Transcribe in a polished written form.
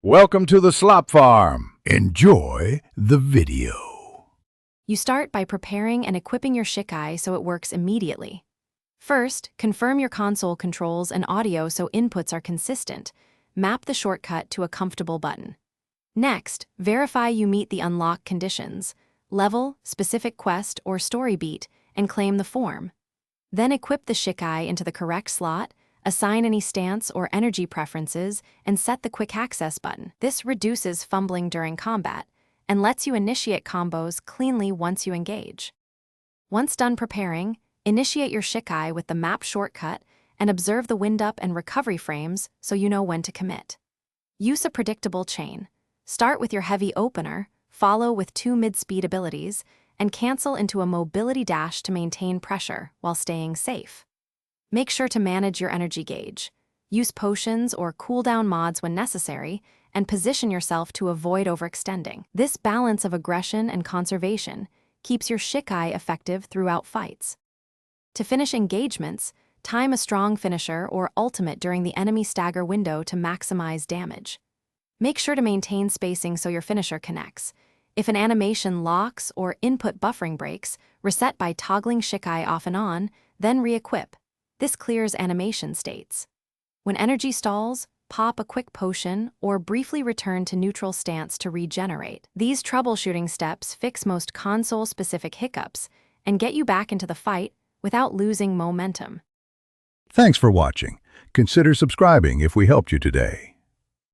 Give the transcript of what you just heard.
Welcome to the slop farm. Enjoy the video. You start by preparing and equipping your Shikai so it works immediately. First, confirm your console controls and audio so inputs are consistent. Map the shortcut to a comfortable button. Next, verify you meet the unlock conditions, level, specific quest, or story beat, and claim the form. Then equip the Shikai into the correct slot, assign any stance or energy preferences, and set the quick access button. This reduces fumbling during combat and lets you initiate combos cleanly once you engage. Once done preparing, initiate your Shikai with the map shortcut and observe the wind-up and recovery frames so you know when to commit. Use a predictable chain. Start with your heavy opener, follow with 2 mid-speed abilities, and cancel into a mobility dash to maintain pressure while staying safe. Make sure to manage your energy gauge. Use potions or cooldown mods when necessary, and position yourself to avoid overextending. This balance of aggression and conservation keeps your Shikai effective throughout fights. To finish engagements, time a strong finisher or ultimate during the enemy stagger window to maximize damage. Make sure to maintain spacing so your finisher connects. If an animation locks or input buffering breaks, reset by toggling Shikai off and on, then re-equip. This clears animation states. When energy stalls, pop a quick potion or briefly return to neutral stance to regenerate. These troubleshooting steps fix most console-specific hiccups and get you back into the fight without losing momentum. Thanks for watching. Consider subscribing if we helped you today.